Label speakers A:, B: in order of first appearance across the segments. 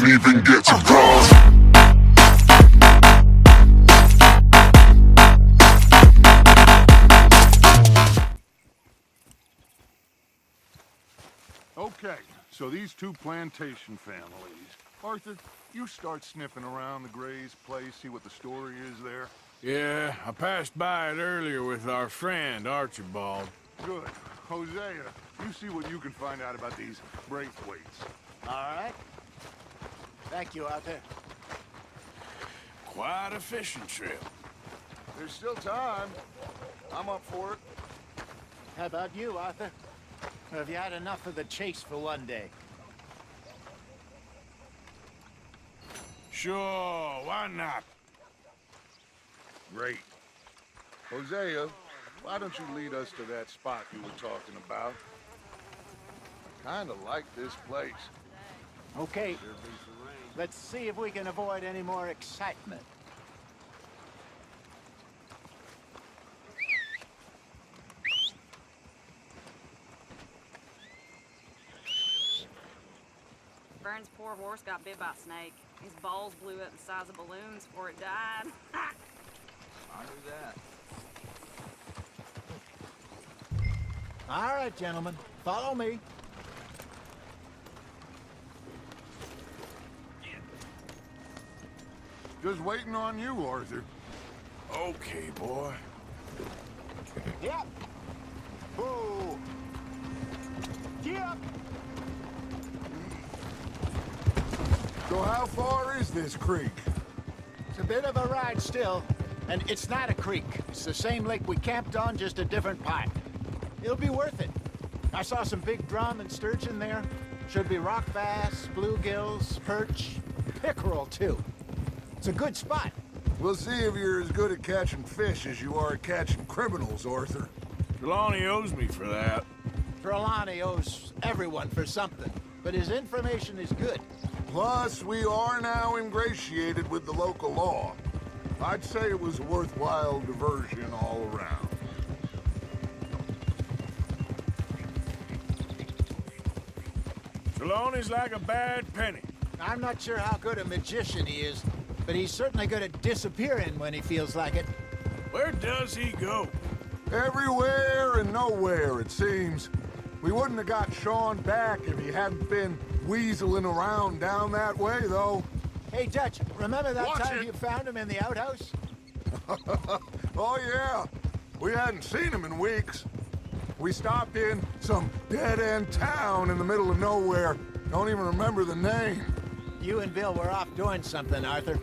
A: didn't even get to cross.
B: Okay, so these two plantation families. Arthur, you start sniffing around the Gray's place, see what the story is there.
C: Yeah, I passed by it earlier with our friend, Archibald.
B: Good. Hosea, you see what you can find out about these Braithwaites.
D: All right. Thank you, Arthur.
C: Quite a fishing trip.
B: There's still time. I'm up for it.
D: How about you, Arthur? Or have you had enough of the chase for one day?
C: Sure, why not?
B: Great. Hosea, why don't you lead us to that spot you were talking about? I kinda like this place.
D: Okay. Let's see if we can avoid any more excitement.
E: Vern's poor horse got bit by a snake. His balls blew up the size of balloons before it died.
F: I knew that.
D: All right, gentlemen. Follow me.
B: Just waiting on you, Arthur.
C: Okay, boy.
D: Yep. Whoa. Yep.
B: So how far is this creek?
D: It's a bit of a ride still, and it's not a creek. It's the same lake we camped on, just a different pipe. It'll be worth it. I saw some big drum and sturgeon there. Should be rock bass, bluegills, perch, pickerel too. It's a good spot.
B: We'll see if you're as good at catching fish as you are at catching criminals, Arthur.
C: Trelawney owes me for that.
D: Trelawney owes everyone for something, but his information is good.
B: Plus, we are now ingratiated with the local law. I'd say it was a worthwhile diversion all around.
C: Trelawney's like a bad penny.
D: I'm not sure how good a magician he is, but he's certainly good at disappearing when he feels like it.
C: Where does he go?
B: Everywhere and nowhere, it seems. We wouldn't have got Sean back if he hadn't been weaseling around down that way, though.
D: Hey, Dutch, remember that
B: Watch
D: time
B: it.
D: you found him in the outhouse?
B: Oh, yeah. We hadn't seen him in weeks. We stopped in some dead-end town in the middle of nowhere. Don't even remember the name.
D: You and Bill were off doing something, Arthur.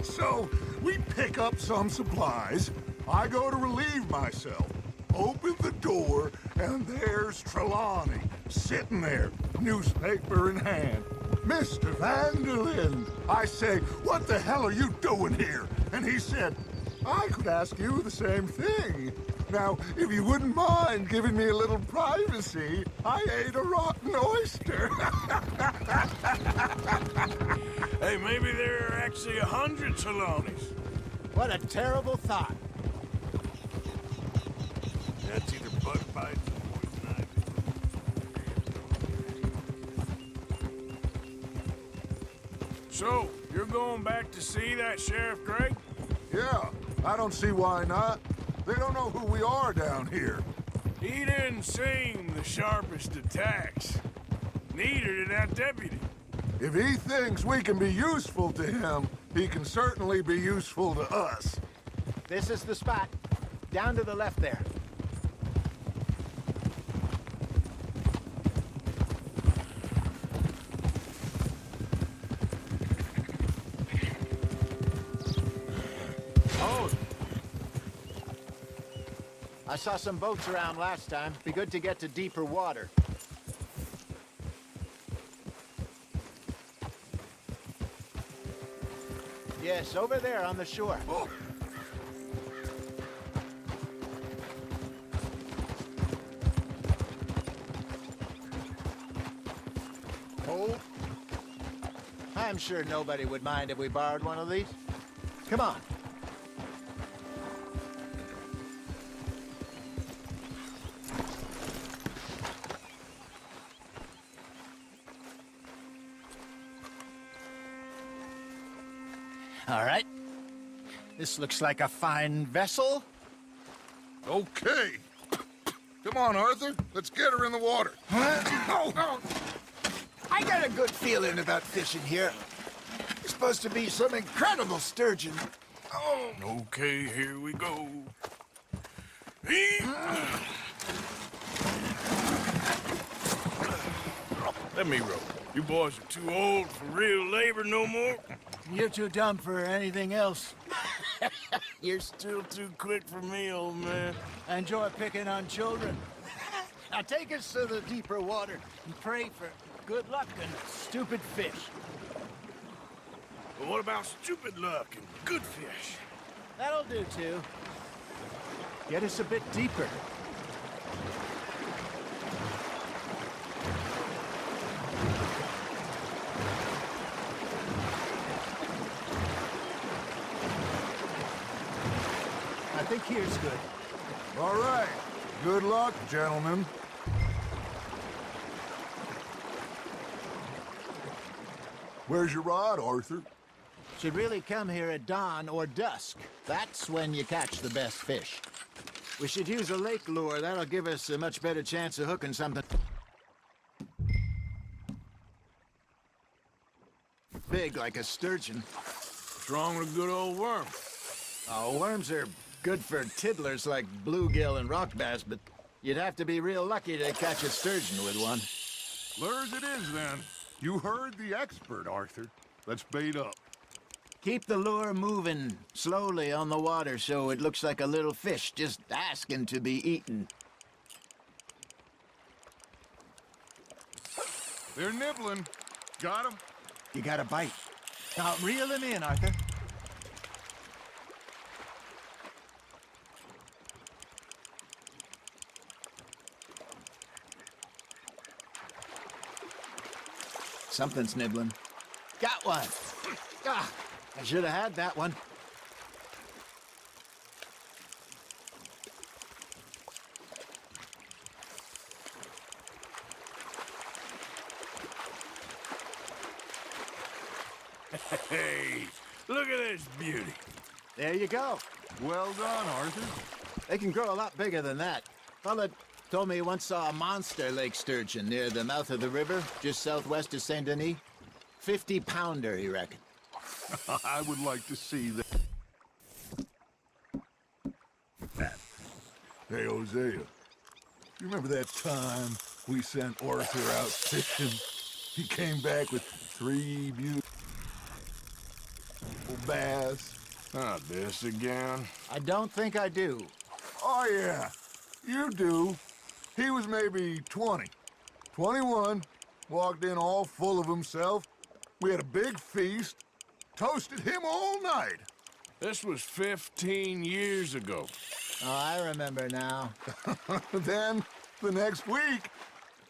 B: So, we pick up some supplies. I go to relieve myself. Open the door, and there's Trelawney, sitting there, newspaper in hand. Mr. Vanderlyn. I say, what the hell are you doing here? And he said, I could ask you the same thing. Now, if you wouldn't mind giving me a little privacy, I ate a rotten oyster.
C: Hey, maybe there are actually 100 Trelawneys.
D: What a terrible thought.
C: That's either bug bites or poison ivy. So, you're going back to see that Sheriff Gray?
B: Yeah, I don't see why not. They don't know who we are down here.
C: He didn't seem the sharpest attacks. Neither did that deputy.
B: If he thinks we can be useful to him, he can certainly be useful to us.
D: This is the spot. Down to the left there. Oh! I saw some boats around last time. Be good to get to deeper water. Yes, over there on the shore.
B: Oh.
D: Hold. I'm sure nobody would mind if we borrowed one of these. Come on. All right. This looks like a fine vessel.
B: Okay. Come on, Arthur. Let's get her in the water.
D: Oh. I got a good feeling about fishing here. It's supposed to be some incredible sturgeon.
C: Oh. Okay, here we go. Let me row. You boys are too old for real labor no more.
D: You're too dumb for anything else.
C: You're still too quick for me, old man.
D: I enjoy picking on children. Now take us to the deeper water and pray for good luck and stupid fish.
C: But what about stupid luck and good fish?
D: That'll do, too. Get us a bit deeper. I think here's good.
B: All right. Good luck, gentlemen. Where's your rod, Arthur?
D: Should really come here at dawn or dusk. That's when you catch the best fish. We should use a lake lure. That'll give us a much better chance of hooking something big like a sturgeon.
C: What's wrong with a good old worm?
D: Oh, worms are good for tiddlers like bluegill and rock bass, but you'd have to be real lucky to catch a sturgeon with one.
B: Lures it is, then. You heard the expert, Arthur. Let's bait up.
D: Keep the lure moving slowly on the water so it looks like a little fish just asking to be eaten.
B: They're nibbling. Got 'em?
D: You got a bite. Now reel him in, Arthur. Something's nibbling. Got one. Ah, I should have had that one.
C: Hey, look at this beauty.
D: There you go.
B: Well done, Arthur.
D: They can grow a lot bigger than that. Fella told me he once saw a monster lake sturgeon near the mouth of the river, just southwest of Saint Denis. 50-pounder, he reckoned.
B: I would like to see that. Hey, Hosea. You remember that time we sent Arthur out fishing? He came back with 3 beautiful bass.
C: Not this again.
D: I don't think I do.
B: Oh, yeah. You do. He was maybe 20. 21. Walked in all full of himself. We had a big feast. Toasted him all night.
C: This was 15 years ago.
D: Oh, I remember now.
B: Then, the next week,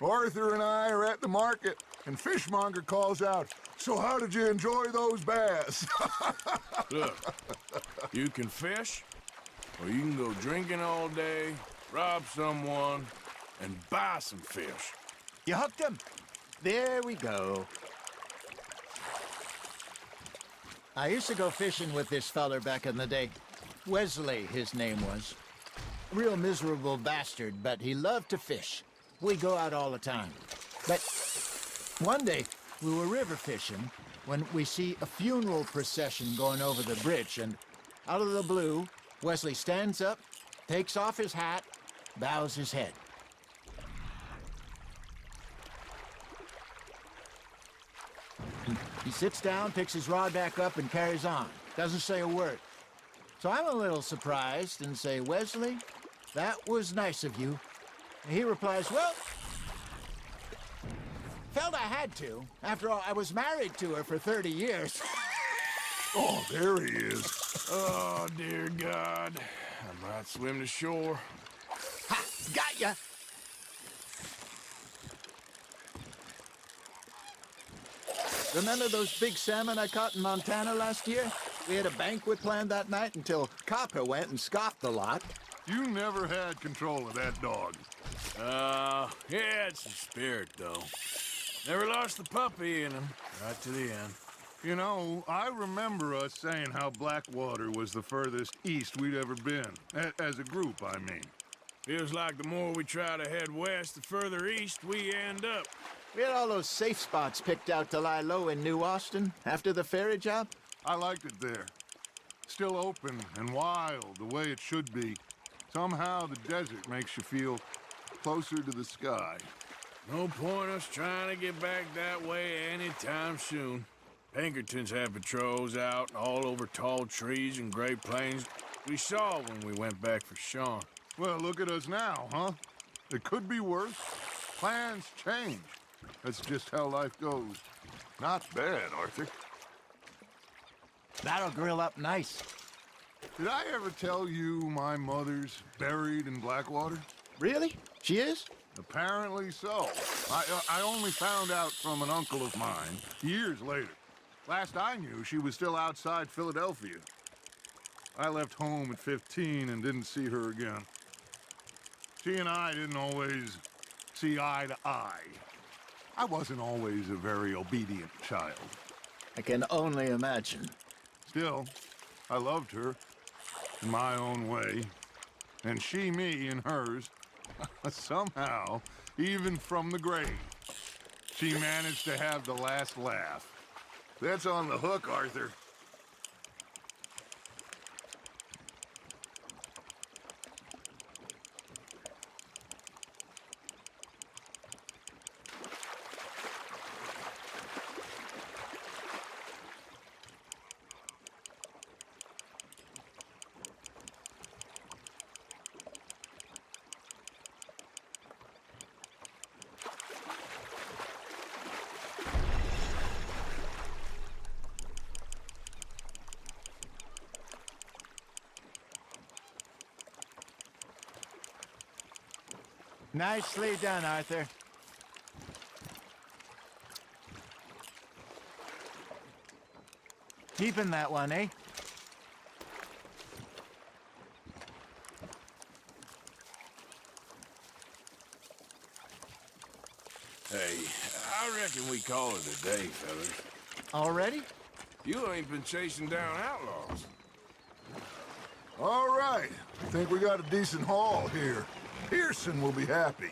B: Arthur and I are at the market, and Fishmonger calls out, "So how did you enjoy those bass?"
C: Look, you can fish, or you can go drinking all day, rob someone, and buy some fish.
D: You hooked him. There we go. I used to go fishing with this feller back in the day. Wesley, his name was. Real miserable bastard, but he loved to fish. We go out all the time. But one day, we were river fishing when we see a funeral procession going over the bridge, and out of the blue, Wesley stands up, takes off his hat, bows his head. He sits down, picks his rod back up, and carries on. Doesn't say a word. So I'm a little surprised and say, "Wesley, that was nice of you." And he replies, "Well, felt I had to. After all, I was married to her for 30 years.
B: Oh, there he is.
C: Oh, dear God. I might swim to shore.
D: Ha! Got ya! Remember those big salmon I caught in Montana last year? We had a banquet planned that night until Copper went and scoffed the lot.
B: You never had control of that dog.
C: Yeah, it's a spirit, though. Never lost the puppy in him, right to the end.
B: You know, I remember us saying how Blackwater was the furthest east we'd ever been. As a group, I mean.
C: Feels like the more we try to head west, the further east we end up.
D: We had all those safe spots picked out to lie low in New Austin after the ferry job.
B: I liked it there. Still open and wild, the way it should be. Somehow the desert makes you feel closer to the sky.
C: No point us trying to get back that way anytime soon. Pinkertons had patrols out all over tall trees and Great Plains. We saw when we went back for Sean.
B: Well, look at us now, huh? It could be worse. Plans change. That's just how life goes. Not bad, Arthur.
D: That'll grill up nice.
B: Did I ever tell you my mother's buried in Blackwater?
D: Really? She is?
B: Apparently so. I only found out from an uncle of mine years later. Last I knew, she was still outside Philadelphia. I left home at 15 and didn't see her again. She and I didn't always see eye to eye. I wasn't always a very obedient child.
D: I can only imagine.
B: Still, I loved her in my own way, and she me in hers. Somehow, even from the grave, she managed to have the last laugh. That's on the hook, Arthur.
D: Nicely done, Arthur. Keeping that one, eh?
C: Hey, I reckon we call it a day, fellas.
D: Already?
C: You ain't been chasing down outlaws.
B: All right. I think we got a decent haul here. Pearson will be happy.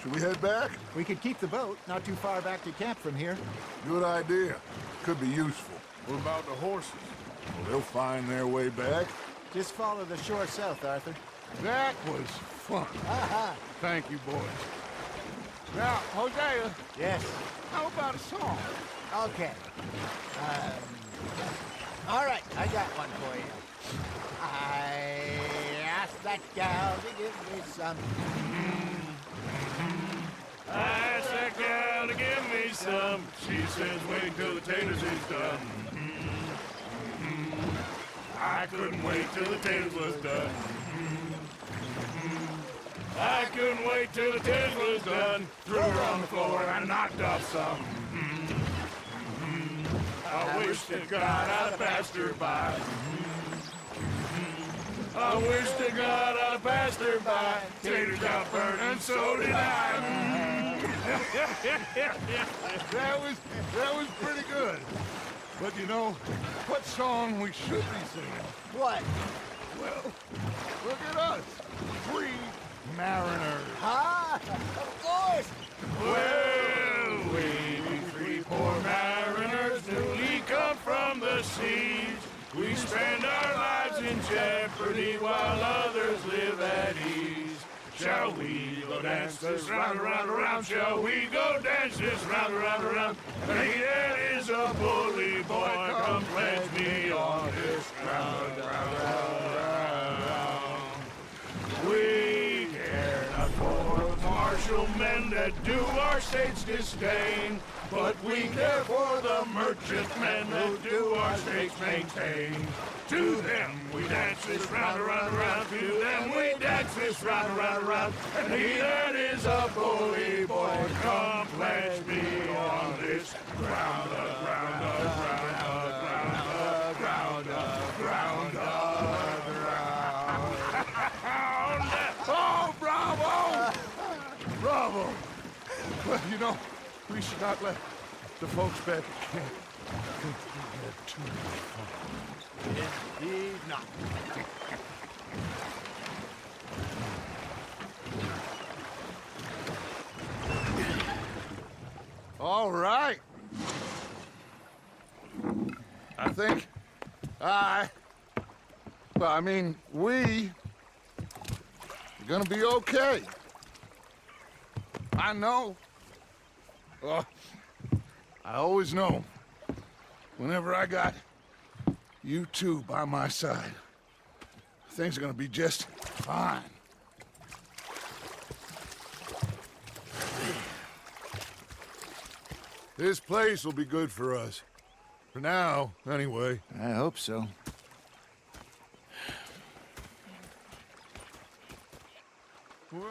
B: Should we head back?
D: We could keep the boat not too far back to camp from here.
B: Good idea. Could be useful.
C: What about the horses?
B: Well, they'll find their way back.
D: Just follow the shore south, Arthur.
B: That was fun.
D: Aha!
B: Thank you, boys. Now, Hosea,
D: Yes.
B: how about a song?
D: Okay. All right, I got one for you. I asked that gal to give me some.
C: I asked that gal to give me some. She says, wait till the taters is done. I couldn't wait till the taters was done. I couldn't wait till the taters was done. Threw her on the floor and I knocked off some. I wish to God I'd passed her by. I wish to God I'd passed her by. Taters got burned and so did I.
B: That was pretty good. But you know, what song we should be singing?
D: What?
B: Well, look at us. Three mariners.
D: Ah, of course.
C: Well, we three poor mariners newly come from the seas. We spend our lives in jeopardy while others live at ease. Shall we go dance this round, around, around? Shall we go dance this round, around, around? Hey, that is a bully boy. Come pledge me on this round, round, round, round. We care not for martial men that do our state's disdain, but we care for the merchantmen who do our states maintain. To them we dance this round, around, around. To them we dance this round, around, around. And he that is a bully boy, come pledge me on this ground, ground, ground, ground, ground, ground, ground.
B: Oh, bravo! Bravo! Well, you know, we should not let the folks back at camp think we get too much fun.
D: Indeed not.
B: All right. I think we are gonna be okay. I know. I always know. Whenever I got you two by my side, things are gonna be just fine. This place will be good for us. For now, anyway.
D: I hope so.
B: Well,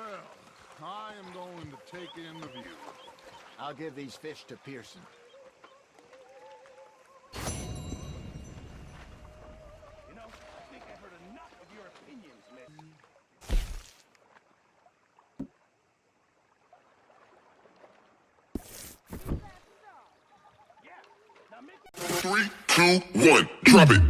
B: I am going to take in the view.
D: I'll give these fish to Pearson.
C: You know, I think I've heard enough of your opinions, miss.
A: 3, 2, 1, drop it.